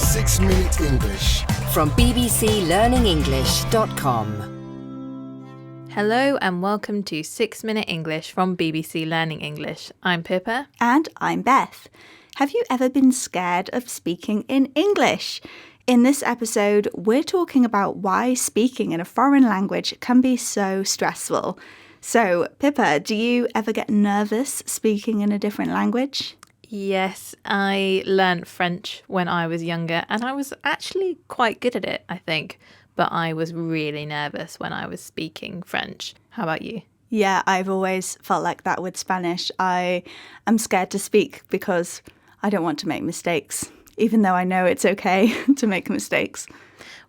6-Minute English from bbclearningenglish.com. Hello and welcome to 6-Minute English from BBC Learning English. I'm Pippa. And I'm Beth. Have you ever been scared of speaking in English? In this episode, we're talking about why speaking in a foreign language can be so stressful. So, Pippa, do you ever get nervous speaking in a different language? Yes, I learnt French when I was younger and I was actually quite good at it, I think. But I was really nervous when I was speaking French. How about you? Yeah, I've always felt like that with Spanish. I am scared to speak because I don't want to make mistakes, even though I know it's okay to make mistakes.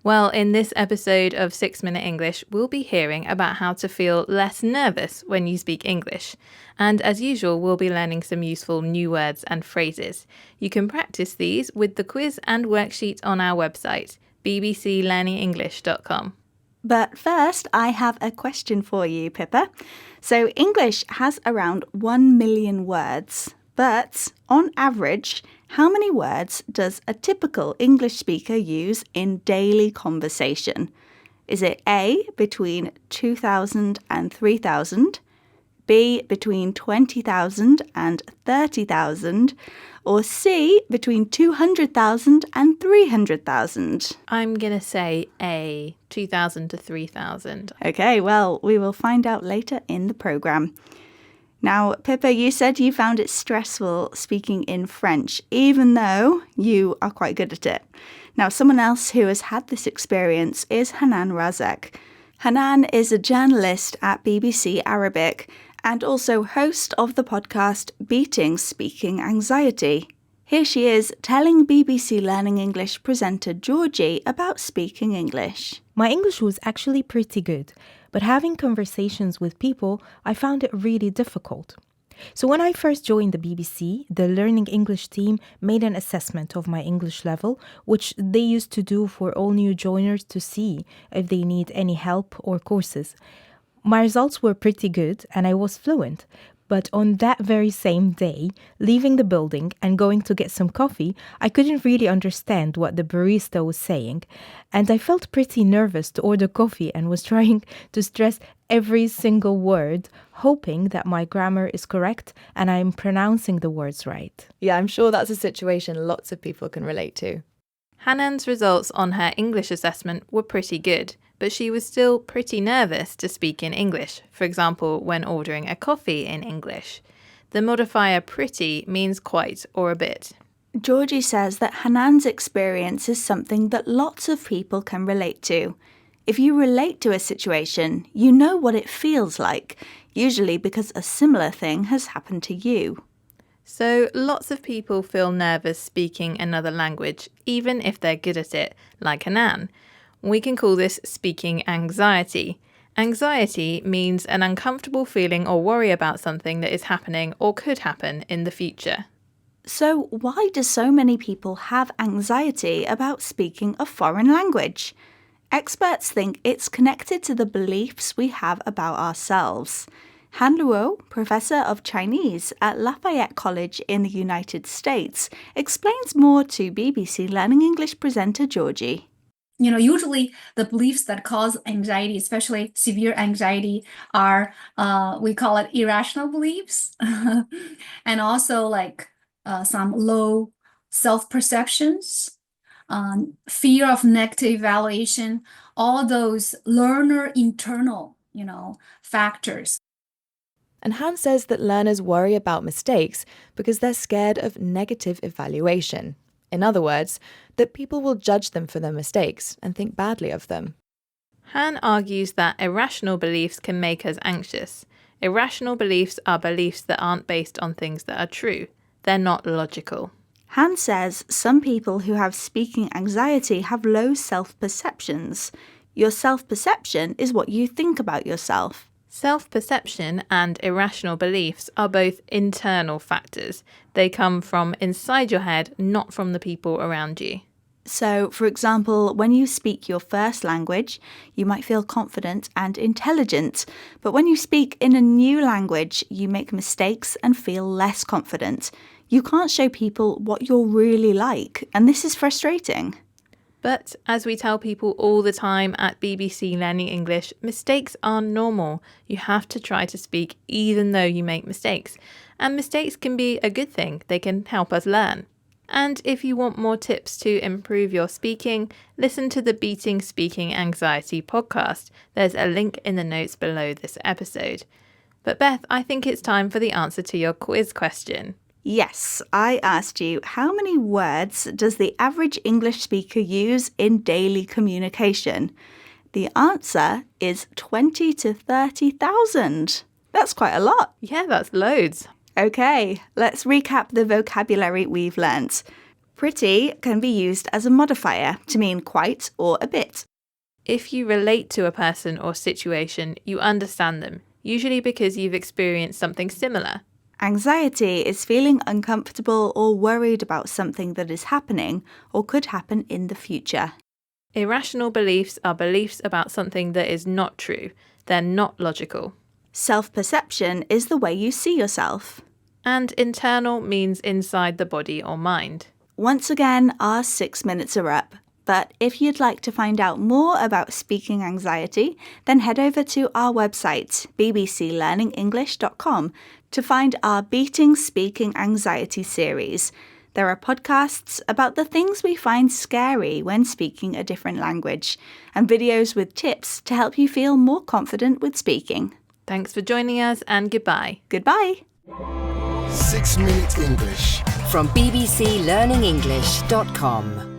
Well, in this episode of 6-Minute English, we'll be hearing about how to feel less nervous when you speak English. And as usual, we'll be learning some useful new words and phrases. You can practice these with the quiz and worksheet on our website, bbclearningenglish.com. But first, I have a question for you, Pippa. So English has around 1 million words, but on average, how many words does a typical English speaker use in daily conversation? Is it A, between 2,000 and 3,000, B, between 20,000 and 30,000, or C, between 200,000 and 300,000? I'm going to say A, 2,000 to 3,000. Okay, well, we will find out later in the programme. Now, Pippa, you said you found it stressful speaking in French, even though you are quite good at it. Now, someone else who has had this experience is Hanan Razek. Hanan is a journalist at BBC Arabic and also host of the podcast Beating Speaking Anxiety. Here she is telling BBC Learning English presenter Georgie about speaking English. My English was actually pretty good, but having conversations with people, I found it really difficult. So when I first joined the BBC, the Learning English team made an assessment of my English level, which they used to do for all new joiners to see if they need any help or courses. My results were pretty good and I was fluent. But on that very same day, leaving the building and going to get some coffee, I couldn't really understand what the barista was saying. And I felt pretty nervous to order coffee and was trying to stress every single word, hoping that my grammar is correct and I'm pronouncing the words right. Yeah, I'm sure that's a situation lots of people can relate to. Hanan's results on her English assessment were pretty good, but she was still pretty nervous to speak in English, for example, when ordering a coffee in English. The modifier pretty means quite or a bit. Georgie says that Hanan's experience is something that lots of people can relate to. If you relate to a situation, you know what it feels like, usually because a similar thing has happened to you. So lots of people feel nervous speaking another language, even if they're good at it, like Hanan. We can call this speaking anxiety. Anxiety means an uncomfortable feeling or worry about something that is happening or could happen in the future. So why do so many people have anxiety about speaking a foreign language? Experts think it's connected to the beliefs we have about ourselves. Han Luo, professor of Chinese at Lafayette College in the United States, explains more to BBC Learning English presenter Georgie. Usually the beliefs that cause anxiety, especially severe anxiety, are, we call it irrational beliefs, and also like some low self-perceptions, fear of negative evaluation, all those learner internal, factors. And Han says that learners worry about mistakes because they're scared of negative evaluation. In other words, that people will judge them for their mistakes and think badly of them. Han argues that irrational beliefs can make us anxious. Irrational beliefs are beliefs that aren't based on things that are true. They're not logical. Han says some people who have speaking anxiety have low self-perceptions. Your self-perception is what you think about yourself. Self-perception and irrational beliefs are both internal factors. They come from inside your head, not from the people around you. So, for example, when you speak your first language, you might feel confident and intelligent. But when you speak in a new language, you make mistakes and feel less confident. You can't show people what you're really like, and this is frustrating. But as we tell people all the time at BBC Learning English, mistakes are normal. You have to try to speak even though you make mistakes. And mistakes can be a good thing. They can help us learn. And if you want more tips to improve your speaking, listen to the Beating Speaking Anxiety podcast. There's a link in the notes below this episode. But Beth, I think it's time for the answer to your quiz question. Yes, I asked you, how many words does the average English speaker use in daily communication? The answer is 20 to 30,000. That's quite a lot. Yeah, that's loads. Okay, let's recap the vocabulary we've learnt. Pretty can be used as a modifier to mean quite or a bit. If you relate to a person or situation, you understand them, usually because you've experienced something similar. Anxiety is feeling uncomfortable or worried about something that is happening or could happen in the future. Irrational beliefs are beliefs about something that is not true. They're not logical. Self-perception is the way you see yourself. And internal means inside the body or mind. Once again, our 6 minutes are up. But if you'd like to find out more about speaking anxiety, then head over to our website, bbclearningenglish.com, to find our Beating Speaking Anxiety series. There are podcasts about the things we find scary when speaking a different language, and videos with tips to help you feel more confident with speaking. Thanks for joining us and goodbye. Goodbye. 6 Minute English. From bbclearningenglish.com.